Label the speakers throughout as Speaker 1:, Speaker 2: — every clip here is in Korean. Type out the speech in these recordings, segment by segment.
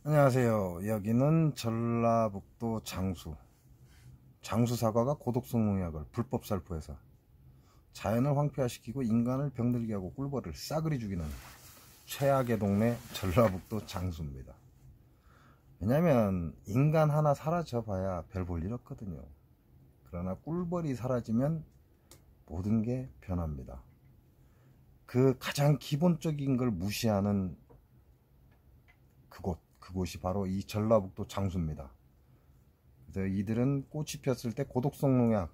Speaker 1: 안녕하세요. 여기는 전라북도 장수 사과가 고독성 농약을 불법 살포해서 자연을 황폐화시키고 인간을 병들게 하고 꿀벌을 싸그리 죽이는 최악의 동네 전라북도 장수입니다. 왜냐면 인간 하나 사라져 봐야 별 볼 일 없거든요. 그러나 꿀벌이 사라지면 모든 게 변합니다. 그 가장 기본적인 걸 무시하는 그곳이 바로 이 전라북도 장수입니다. 그래서 이들은 꽃이 폈을 때 고독성 농약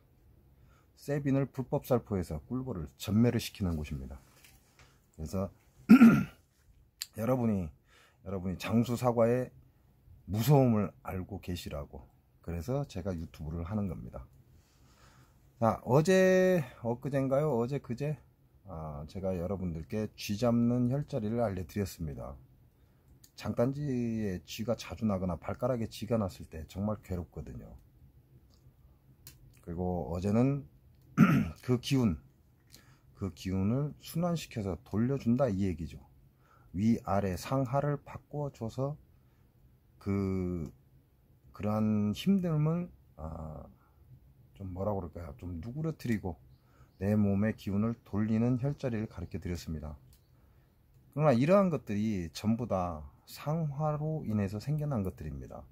Speaker 1: 세빈을 불법 살포해서 꿀벌을 전멸을 시키는 곳입니다. 그래서 여러분이 장수 사과의 무서움을 알고 계시라고, 그래서 제가 유튜브를 하는 겁니다. 자, 엊그젠가요? 그제 제가 여러분들께 쥐 잡는 혈자리를 알려드렸습니다. 장단지에 쥐가 자주 나거나 발가락에 쥐가 났을 때 정말 괴롭거든요. 그리고 어제는 그 기운을 순환시켜서 돌려준다 이 얘기죠. 위아래 상하를 바꿔줘서 그러한 힘듦을 좀 뭐라고 그럴까요? 좀 누그러뜨리고 내 몸의 기운을 돌리는 혈자리를 가르쳐 드렸습니다. 그러나 이러한 것들이 전부 다 상화로 인해서 생겨난 것들입니다.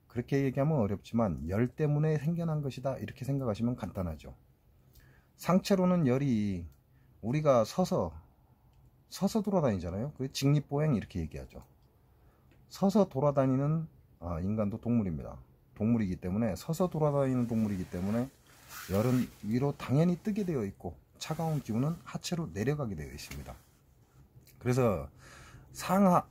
Speaker 1: 그렇게 얘기하면 어렵지만 열 때문에 생겨난 것이다 이렇게 생각하시면 간단하죠. 상체로는 열이 우리가 서서 돌아다니잖아요. 그 직립보행 이렇게 얘기하죠. 서서 돌아다니는 인간도 동물입니다. 동물이기 때문에 서서 돌아다니는 동물이기 때문에 열은 위로 당연히 뜨게 되어 있고 차가운 기운은 하체로 내려가게 되어 있습니다. 그래서 상하로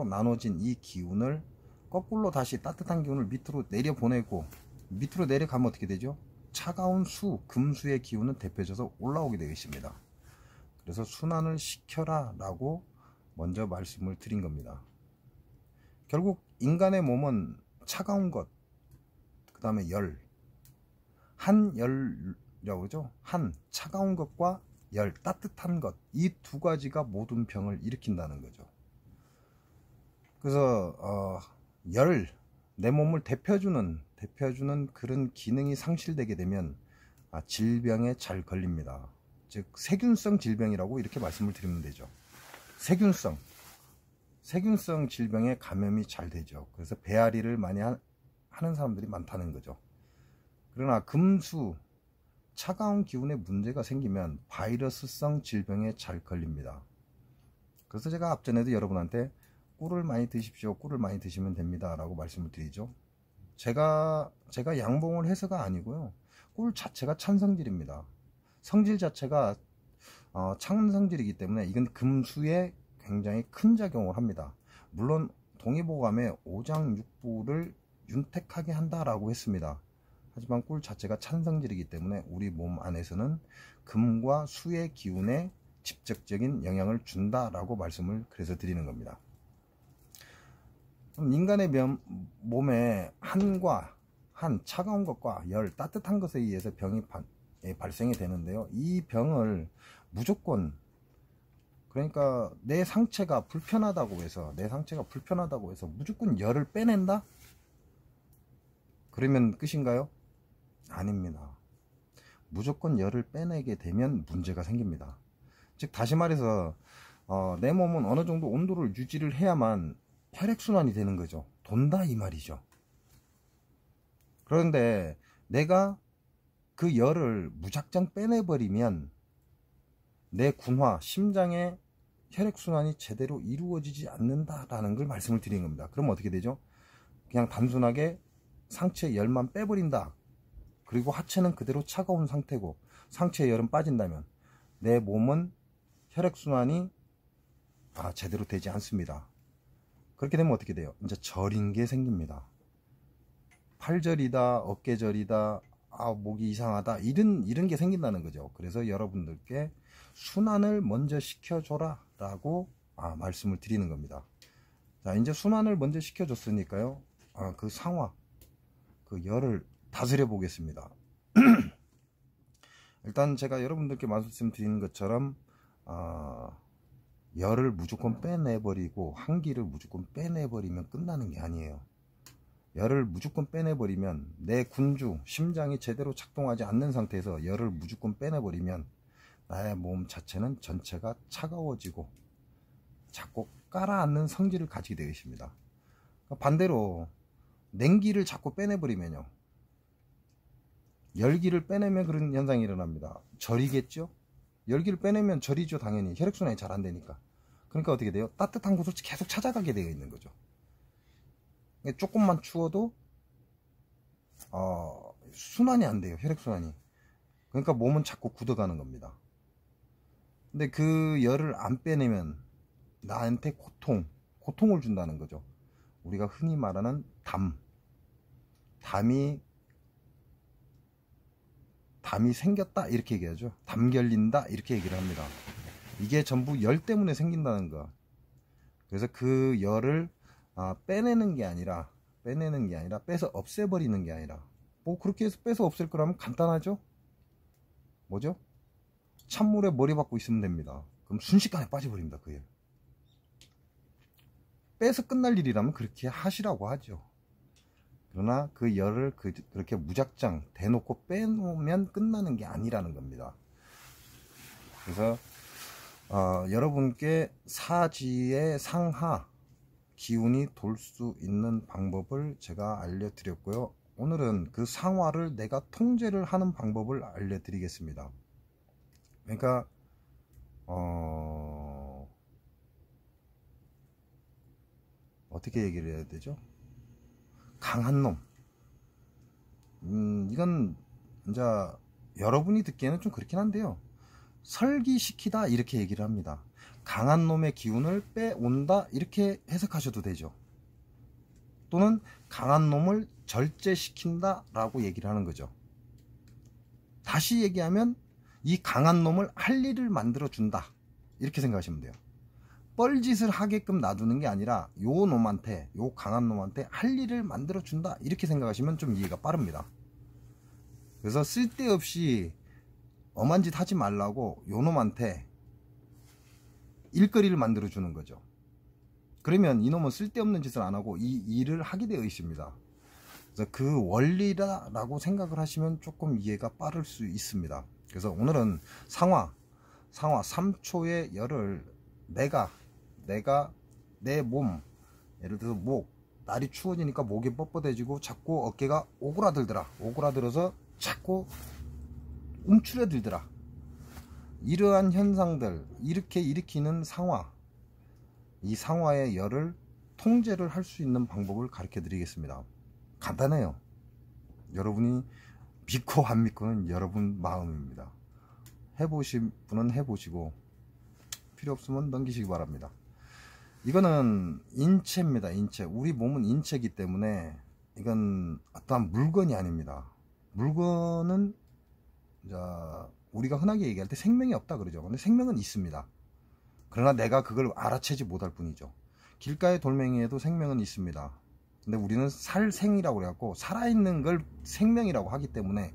Speaker 1: 나눠진 이 기운을 거꾸로 다시 따뜻한 기운을 밑으로 내려보내고, 밑으로 내려가면 어떻게 되죠? 차가운 금수의 기운은 대표져서 올라오게 되어 있습니다. 그래서 순환을 시켜라 라고 먼저 말씀을 드린 겁니다. 결국 인간의 몸은 차가운 것, 그 다음에 한열이라고 그러죠. 차가운 것과 따뜻한 것, 이 두 가지가 모든 병을 일으킨다는 거죠. 그래서 내 몸을 데펴주는 그런 기능이 상실되게 되면 질병에 잘 걸립니다. 즉 세균성 질병이라고 이렇게 말씀을 드리면 되죠. 세균성 질병에 감염이 잘 되죠. 그래서 배앓이를 많이 하는 사람들이 많다는 거죠. 그러나 금수, 차가운 기운에 문제가 생기면 바이러스성 질병에 잘 걸립니다. 그래서 제가 앞전에도 여러분한테 꿀을 많이 드십시오. 꿀을 많이 드시면 됩니다 라고 말씀을 드리죠. 제가 양봉을 해서가 아니고요. 꿀 자체가 찬성질입니다. 성질 자체가 찬성질이기 때문에 이건 금수에 굉장히 큰 작용을 합니다. 물론 동의보감에 오장육부를 윤택하게 한다라고 했습니다. 하지만 꿀 자체가 찬성질이기 때문에 우리 몸 안에서는 금과 수의 기운에 직접적인 영향을 준다라고 말씀을 그래서 드리는 겁니다. 인간의 몸에 차가운 것과 따뜻한 것에 의해서 병이 발생이 되는데요. 이 병을 무조건, 그러니까 내 상체가 불편하다고 해서 무조건 열을 빼낸다? 그러면 끝인가요? 아닙니다. 무조건 열을 빼내게 되면 문제가 생깁니다. 즉 다시 말해서 내 몸은 어느 정도 온도를 유지를 해야만 혈액순환이 되는 거죠. 돈다 이 말이죠. 그런데 내가 그 열을 무작정 빼내버리면 내 군화, 심장의 혈액순환이 제대로 이루어지지 않는다라는 걸 말씀을 드린 겁니다. 그럼 어떻게 되죠? 그냥 단순하게 상체 열만 빼버린다. 그리고 하체는 그대로 차가운 상태고 상체의 열은 빠진다면 내 몸은 혈액순환이 제대로 되지 않습니다. 그렇게 되면 어떻게 돼요? 이제 저린 게 생깁니다. 팔절이다, 어깨절이다, 목이 이상하다, 이런 게 생긴다는 거죠. 그래서 여러분들께 순환을 먼저 시켜줘라 라고 말씀을 드리는 겁니다. 자, 이제 순환을 먼저 시켜줬으니까요. 그 상화, 그 열을 다스려 보겠습니다. 일단 제가 여러분들께 말씀드리는 것처럼 열을 무조건 빼내버리고 한기를 무조건 빼내버리면 끝나는 게 아니에요. 열을 무조건 빼내버리면 내 군주, 심장이 제대로 작동하지 않는 상태에서 열을 무조건 빼내버리면 나의 몸 자체는 전체가 차가워지고 자꾸 깔아앉는 성질을 가지게 되어 있습니다. 반대로 냉기를 자꾸 빼내버리면요, 열기를 빼내면 그런 현상이 일어납니다. 절이겠죠? 열기를 빼내면 절이죠. 당연히 혈액순환이 잘 안 되니까. 그러니까 어떻게 돼요? 따뜻한 곳을 계속 찾아가게 되어 있는 거죠. 조금만 추워도 순환이 안 돼요. 혈액순환이. 그러니까 몸은 자꾸 굳어가는 겁니다. 근데 그 열을 안 빼내면 나한테 고통을 준다는 거죠. 우리가 흔히 말하는 담이 생겼다 이렇게 얘기하죠. 담 결린다 이렇게 얘기를 합니다. 이게 전부 열 때문에 생긴다는 거. 그래서 그 열을 빼내는 게 아니라 빼서 없애버리는 게 아니라, 뭐 그렇게 해서 빼서 없앨 거라면 간단하죠. 뭐죠? 찬물에 머리 박고 있으면 됩니다. 그럼 순식간에 빠져버립니다. 그 열. 빼서 끝날 일이라면 그렇게 하시라고 하죠. 그러나 그 열을 그렇게 무작정 대놓고 빼놓으면 끝나는 게 아니라는 겁니다. 그래서 여러분께 사지의 상하 기운이 돌 수 있는 방법을 제가 알려드렸고요. 오늘은 그 상화를 내가 통제를 하는 방법을 알려드리겠습니다. 그러니까 어떻게 얘기를 해야 되죠? 강한 놈. 이건 이제 여러분이 듣기에는 좀 그렇긴 한데요. 설기시키다 이렇게 얘기를 합니다. 강한 놈의 기운을 빼온다 이렇게 해석하셔도 되죠. 또는 강한 놈을 절제시킨다 라고 얘기를 하는 거죠. 다시 얘기하면 이 강한 놈을 할 일을 만들어 준다 이렇게 생각하시면 돼요. 뻘짓을 하게끔 놔두는 게 아니라 요 강한 놈한테 할 일을 만들어 준다 이렇게 생각하시면 좀 이해가 빠릅니다. 그래서 쓸데없이 엄한 짓 하지 말라고 요 놈한테 일거리를 만들어 주는 거죠. 그러면 이놈은 쓸데없는 짓을 안 하고 이 일을 하게 되어 있습니다. 그래서 그 원리라고 생각을 하시면 조금 이해가 빠를 수 있습니다. 그래서 오늘은 상화 3초의 열을 내가 내 몸, 예를 들어서 날이 추워지니까 목이 뻣뻣해지고 자꾸 어깨가 오그라들어서 자꾸 움츠려들더라. 이러한 현상들, 이렇게 일으키는 상화, 이 상화의 열을 통제를 할 수 있는 방법을 가르쳐 드리겠습니다. 간단해요. 여러분이 믿고 안 믿고는 여러분 마음입니다. 해보신 분은 해보시고 필요 없으면 넘기시기 바랍니다. 이거는 인체입니다. 인체. 우리 몸은 인체이기 때문에 이건 어떠한 물건이 아닙니다. 물건은 우리가 흔하게 얘기할 때 생명이 없다 그러죠. 근데 생명은 있습니다. 그러나 내가 그걸 알아채지 못할 뿐이죠. 길가의 돌멩이에도 생명은 있습니다. 근데 우리는 살생이라고 그래갖고 살아있는 걸 생명이라고 하기 때문에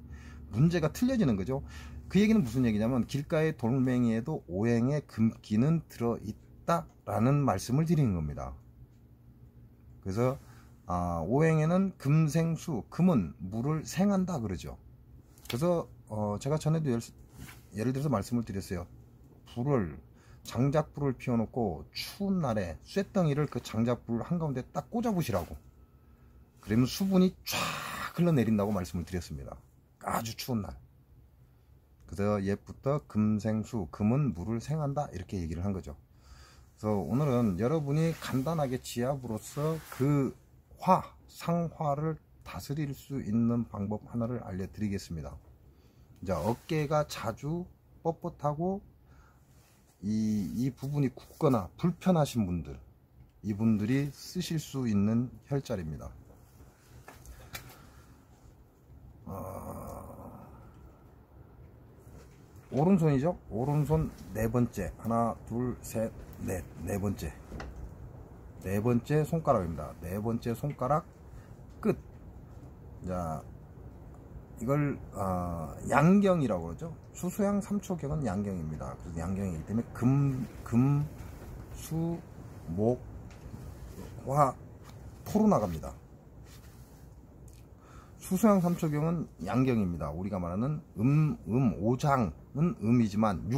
Speaker 1: 문제가 틀려지는 거죠. 그 얘기는 무슨 얘기냐면 길가의 돌멩이에도 오행의 금기는 들어있다라는 말씀을 드리는 겁니다. 그래서 오행에는 금생수, 금은 물을 생한다 그러죠. 그래서 제가 전에도 예를 들어서 말씀을 드렸어요. 장작불을 피워놓고 추운 날에 쇳덩이를 그 장작불 한가운데 딱 꽂아보시라고. 그러면 수분이 쫙 흘러내린다고 말씀을 드렸습니다. 아주 추운 날. 그래서 옛부터 금생수, 금은 물을 생한다 이렇게 얘기를 한 거죠. 그래서 오늘은 여러분이 간단하게 지압으로서 그 상화를 다스릴 수 있는 방법 하나를 알려드리겠습니다. 이제 어깨가 자주 뻣뻣하고 이 부분이 굳거나 불편하신 분들, 이분들이 쓰실 수 있는 혈자리입니다. 오른손이죠. 오른손 네 번째, 하나 둘 셋 넷, 네 번째 손가락입니다. 네 번째 손가락 끝. 자, 이걸 양경이라고 그러죠. 수소양 3초경은 양경입니다. 그래서 양경이기 때문에 수, 목, 화, 토로 나갑니다. 수소양 삼초경은 양경입니다. 우리가 말하는 오장은 음이지만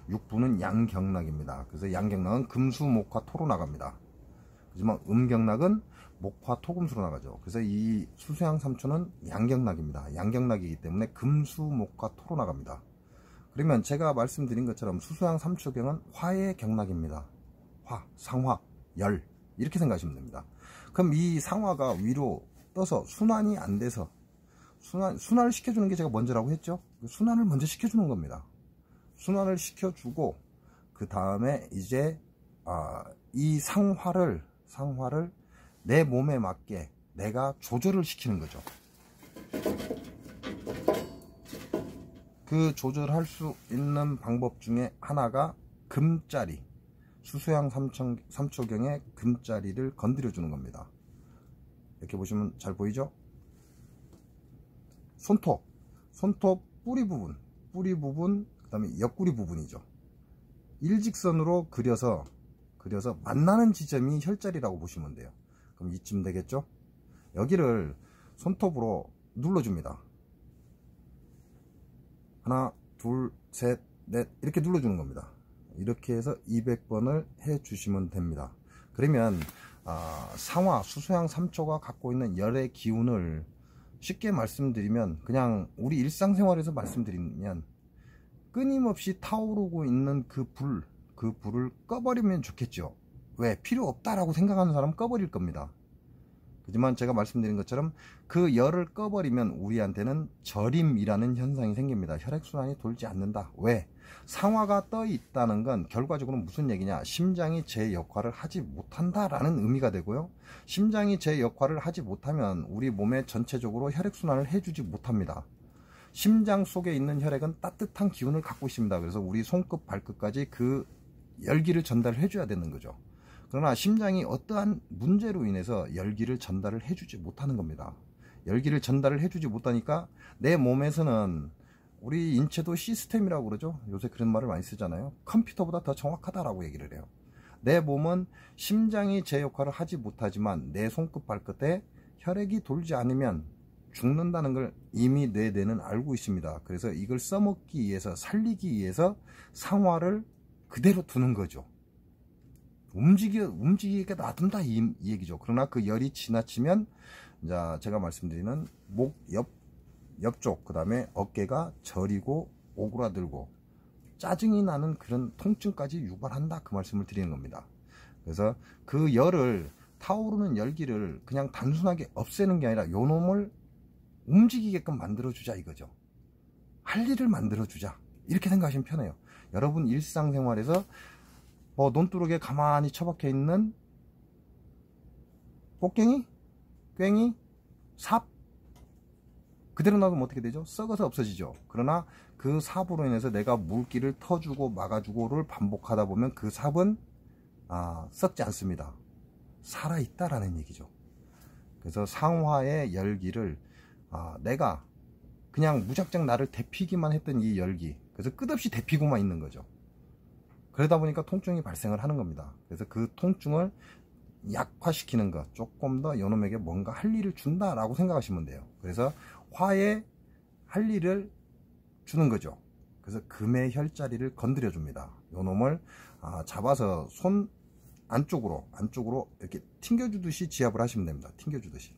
Speaker 1: 육부는 양경락입니다. 그래서 양경락은 금수, 목화, 토로 나갑니다. 하지만 음경락은 목화, 토금수로 나가죠. 그래서 이 수소양 삼초는 양경락입니다. 양경락이기 때문에 금수, 목화, 토로 나갑니다. 그러면 제가 말씀드린 것처럼 수소양 삼초경은 화의 경락입니다. 화, 상화, 열 이렇게 생각하시면 됩니다. 그럼 이 상화가 위로 떠서 순환이 안 돼서 순환을 시켜주는 게 제가 먼저라고 했죠. 순환을 먼저 시켜주는 겁니다. 순환을 시켜주고 그 다음에 이제 이 상화를 내 몸에 맞게 내가 조절을 시키는 거죠. 그 조절할 수 있는 방법 중에 하나가 금자리, 수소양 삼초경의 금자리를 건드려 주는 겁니다. 이렇게 보시면 잘 보이죠? 손톱 뿌리 부분, 그 다음에 옆구리 부분이죠. 일직선으로 그려서 만나는 지점이 혈자리라고 보시면 돼요. 그럼 이쯤 되겠죠? 여기를 손톱으로 눌러줍니다. 하나, 둘, 셋, 넷 이렇게 눌러주는 겁니다. 이렇게 해서 200번을 해 주시면 됩니다. 그러면 상화, 수소양 삼초가 갖고 있는 열의 기운을 쉽게 말씀드리면, 그냥 우리 일상생활에서 말씀드리면 끊임없이 타오르고 있는 그 불을 꺼버리면 좋겠죠. 왜? 필요 없다라고 생각하는 사람은 꺼버릴 겁니다. 하지만 제가 말씀드린 것처럼 그 열을 꺼버리면 우리한테는 저림이라는 현상이 생깁니다. 혈액순환이 돌지 않는다. 왜? 상화가 떠 있다는 건 결과적으로 무슨 얘기냐? 심장이 제 역할을 하지 못한다라는 의미가 되고요. 심장이 제 역할을 하지 못하면 우리 몸에 전체적으로 혈액순환을 해주지 못합니다. 심장 속에 있는 혈액은 따뜻한 기운을 갖고 있습니다. 그래서 우리 손끝 발끝까지 그 열기를 전달해 줘야 되는 거죠. 그러나 심장이 어떠한 문제로 인해서 열기를 전달을 해주지 못하는 겁니다. 열기를 전달을 해주지 못하니까 내 몸에서는, 우리 인체도 시스템이라고 그러죠. 요새 그런 말을 많이 쓰잖아요. 컴퓨터보다 더 정확하다라고 얘기를 해요. 내 몸은 심장이 제 역할을 하지 못하지만 내 손끝 발끝에 혈액이 돌지 않으면 죽는다는 걸 이미 내 뇌는 알고 있습니다. 그래서 이걸 써먹기 위해서, 살리기 위해서 상화를 그대로 두는 거죠. 움직이게 놔둔다 이 얘기죠. 그러나 그 열이 지나치면 제가 말씀드리는 목 옆쪽, 그 다음에 어깨가 저리고 오그라들고 짜증이 나는 그런 통증까지 유발한다, 그 말씀을 드리는 겁니다. 그래서 그 열을, 타오르는 열기를 그냥 단순하게 없애는 게 아니라 요 놈을 움직이게끔 만들어주자 이거죠. 할 일을 만들어주자, 이렇게 생각하시면 편해요. 여러분 일상생활에서 논두룩에 가만히 처박혀 있는 꽃갱이, 괭이, 삽 그대로 놔두면 어떻게 되죠? 썩어서 없어지죠. 그러나 그 삽으로 인해서 내가 물기를 터주고 막아주고를 반복하다 보면 그 삽은 썩지 않습니다. 살아있다라는 얘기죠. 그래서 상화의 열기를 내가 그냥 무작정 나를 데피기만 했던 이 열기, 그래서 끝없이 데피고만 있는 거죠. 그러다 보니까 통증이 발생을 하는 겁니다. 그래서 그 통증을 약화시키는 것, 조금 더 요놈에게 뭔가 할 일을 준다라고 생각하시면 돼요. 그래서 화에 할 일을 주는 거죠. 그래서 금의 혈자리를 건드려 줍니다. 요놈을 잡아서 손 안쪽으로 이렇게 튕겨주듯이 지압을 하시면 됩니다. 튕겨주듯이.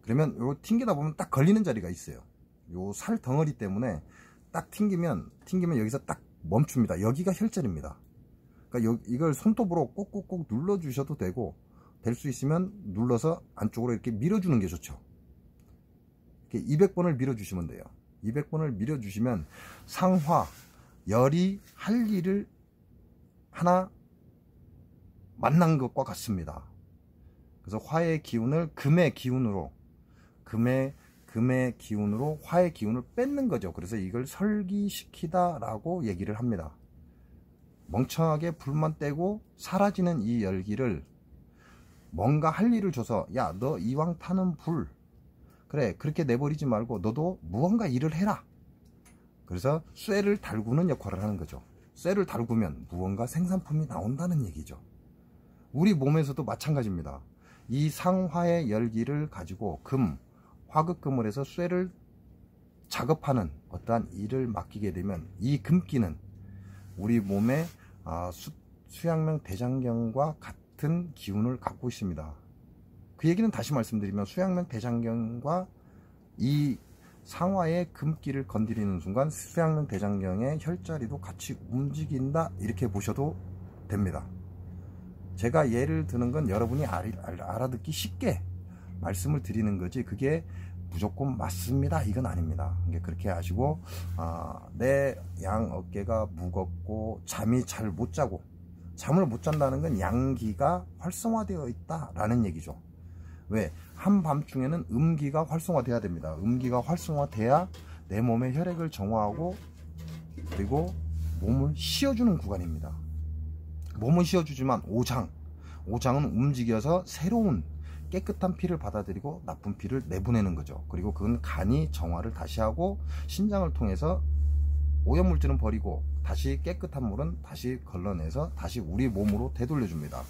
Speaker 1: 그러면 요 튕기다 보면 딱 걸리는 자리가 있어요. 요 살 덩어리 때문에 딱 튕기면 여기서 딱 멈춥니다. 여기가 혈자리입니다. 그러니까 이걸 손톱으로 꼭꼭꼭 눌러 주셔도 되고, 될 수 있으면 눌러서 안쪽으로 이렇게 밀어주는 게 좋죠. 이렇게 200번을 밀어주시면 돼요. 200번을 밀어주시면 상화, 열이 할 일을 하나 만난 것과 같습니다. 그래서 화의 기운을 금의 기운으로 화의 기운을 뺏는 거죠. 그래서 이걸 설기시키다 라고 얘기를 합니다. 멍청하게 불만 떼고 사라지는 이 열기를 뭔가 할 일을 줘서, 야, 너 이왕 타는 불, 그래, 그렇게 내버리지 말고 너도 무언가 일을 해라. 그래서 쇠를 달구는 역할을 하는 거죠. 쇠를 달구면 무언가 생산품이 나온다는 얘기죠. 우리 몸에서도 마찬가지입니다. 이 상화의 열기를 가지고 화극금을 해서 쇠를 작업하는 어떠한 일을 맡기게 되면 이 금기는 우리 몸의 수양명 대장경과 같은 기운을 갖고 있습니다. 그 얘기는 다시 말씀드리면 수양명 대장경과 이 상화의 금기를 건드리는 순간 수양명 대장경의 혈자리도 같이 움직인다, 이렇게 보셔도 됩니다. 제가 예를 드는 건 여러분이 알아듣기 쉽게 말씀을 드리는 거지 그게 무조건 맞습니다 이건 아닙니다. 그렇게 하시고 내 양 어깨가 무겁고 잠이 잘 못 자고, 잠을 못 잔다는 건 양기가 활성화되어 있다 라는 얘기죠. 왜? 한밤중에는 음기가 활성화돼야 됩니다. 음기가 활성화돼야 내 몸의 혈액을 정화하고 그리고 몸을 쉬어주는 구간입니다. 몸은 쉬어주지만 오장은 움직여서 새로운 깨끗한 피를 받아들이고 나쁜 피를 내보내는 거죠. 그리고 그건 간이 정화를 다시 하고 신장을 통해서 오염물질은 버리고 다시 깨끗한 물은 다시 걸러내서 다시 우리 몸으로 되돌려줍니다.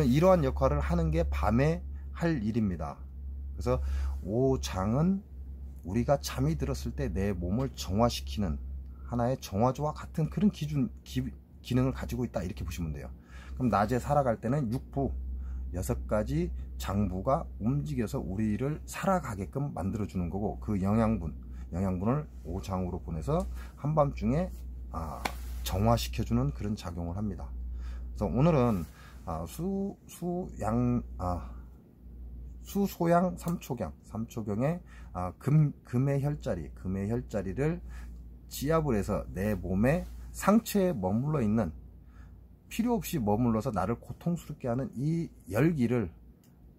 Speaker 1: 이러한 역할을 하는 게 밤에 할 일입니다. 그래서 오장은 우리가 잠이 들었을 때 내 몸을 정화시키는 하나의 정화조와 같은 그런 기능을 가지고 있다, 이렇게 보시면 돼요. 그럼 낮에 살아갈 때는 육부 6가지 장부가 움직여서 우리를 살아가게끔 만들어주는 거고, 그 영양분을 오장으로 보내서 한밤중에 정화시켜주는 그런 작용을 합니다. 그래서 오늘은 수소양 삼초경의 금의 혈자리를 지압을 해서 내 몸에 상처에 머물러 있는, 필요 없이 머물러서 나를 고통스럽게 하는 이 열기를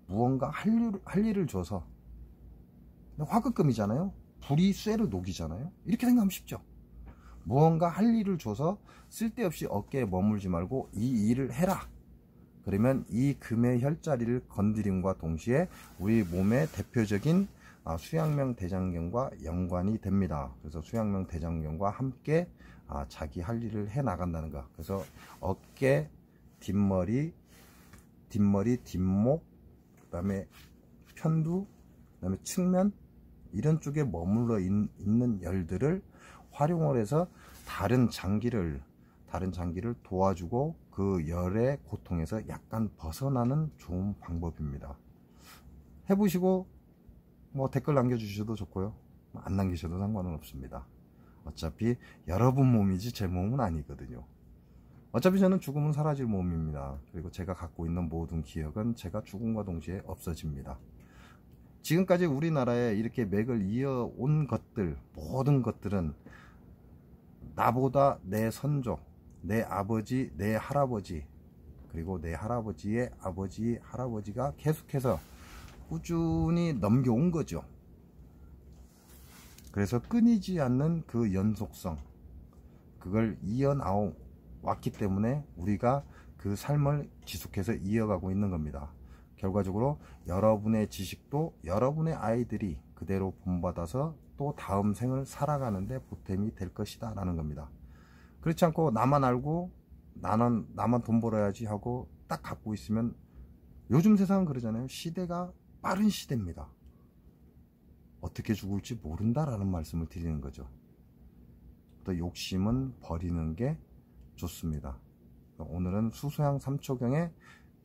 Speaker 1: 무언가 할 일을 줘서, 화극금이잖아요. 불이 쇠를 녹이잖아요. 이렇게 생각하면 쉽죠. 무언가 할 일을 줘서 쓸데없이 어깨에 머물지 말고 이 일을 해라. 그러면 이 금의 혈자리를 건드림과 동시에 우리 몸의 대표적인 수양명 대장경과 연관이 됩니다. 그래서 수양명 대장경과 함께 자기 할 일을 해 나간다는 거. 그래서 어깨, 뒷머리, 뒷목, 그 다음에 편두, 그 다음에 측면, 이런 쪽에 머물러 있는 열들을 활용을 해서 다른 장기를 도와주고 그 열의 고통에서 약간 벗어나는 좋은 방법입니다. 해보시고 댓글 남겨주셔도 좋고요, 안 남기셔도 상관은 없습니다. 어차피 여러분 몸이지 제 몸은 아니거든요. 어차피 저는 죽으면 사라질 몸입니다. 그리고 제가 갖고 있는 모든 기억은 제가 죽음과 동시에 없어집니다. 지금까지 우리나라에 이렇게 맥을 이어온 모든 것들은 나보다 내 선조, 내 아버지, 내 할아버지, 그리고 내 할아버지의 아버지, 할아버지가 계속해서 꾸준히 넘겨온 거죠. 그래서 끊이지 않는 그 연속성, 그걸 이어왔기 때문에 우리가 그 삶을 지속해서 이어가고 있는 겁니다. 결과적으로 여러분의 지식도 여러분의 아이들이 그대로 본받아서 또 다음 생을 살아가는데 보탬이 될 것이다 라는 겁니다. 그렇지 않고 나만 알고 나만 돈 벌어야지 하고 딱 갖고 있으면, 요즘 세상은 그러잖아요. 시대가 빠른 시대입니다. 어떻게 죽을지 모른다라는 말씀을 드리는 거죠. 또 욕심은 버리는 게 좋습니다. 오늘은 수소양 삼초경의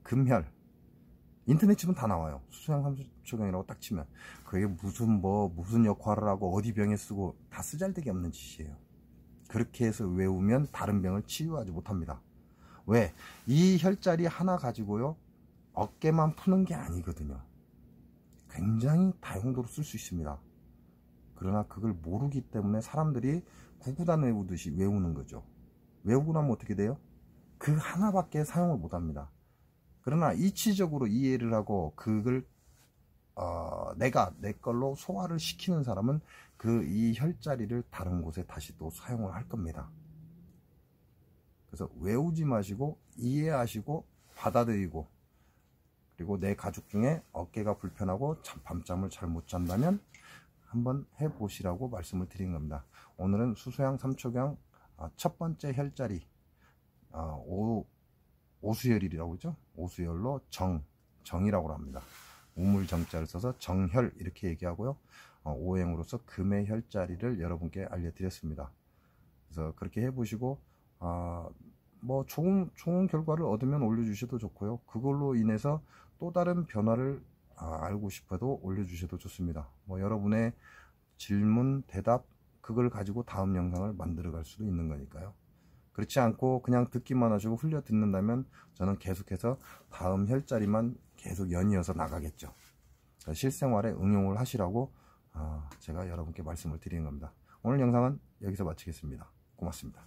Speaker 1: 금혈, 인터넷 치면 다 나와요. 수소양 삼초경이라고 딱 치면 그게 무슨 역할을 하고 어디 병에 쓰고, 다 쓰잘데기 없는 짓이에요. 그렇게 해서 외우면 다른 병을 치유하지 못합니다. 왜? 이 혈자리 하나 가지고요 어깨만 푸는 게 아니거든요. 굉장히 다용도로 쓸 수 있습니다. 그러나 그걸 모르기 때문에 사람들이 구구단 외우듯이 외우는 거죠. 외우고 나면 어떻게 돼요? 그 하나밖에 사용을 못합니다. 그러나 이치적으로 이해를 하고 그걸 내가 내 걸로 소화를 시키는 사람은 이 혈자리를 다른 곳에 다시 또 사용을 할 겁니다. 그래서 외우지 마시고 이해하시고 받아들이고, 그리고 내 가족 중에 어깨가 불편하고 밤잠을 잘 못 잔다면 한번 해보시라고 말씀을 드린 겁니다. 오늘은 수소양 삼초경 첫 번째 혈자리 오수열이라고 하죠. 오수열로 정이라고 합니다. 우물정자를 써서 정혈 이렇게 얘기하고요. 오행으로서 금의 혈자리를 여러분께 알려드렸습니다. 그래서 그렇게 해보시고 뭐 좋은 결과를 얻으면 올려주셔도 좋고요. 그걸로 인해서 또 다른 변화를 알고 싶어도 올려주셔도 좋습니다. 뭐 여러분의 질문, 대답 그걸 가지고 다음 영상을 만들어 갈 수도 있는 거니까요. 그렇지 않고 그냥 듣기만 하시고 흘려 듣는다면 저는 계속해서 다음 혈자리만 계속 연이어서 나가겠죠. 실생활에 응용을 하시라고 제가 여러분께 말씀을 드리는 겁니다. 오늘 영상은 여기서 마치겠습니다. 고맙습니다.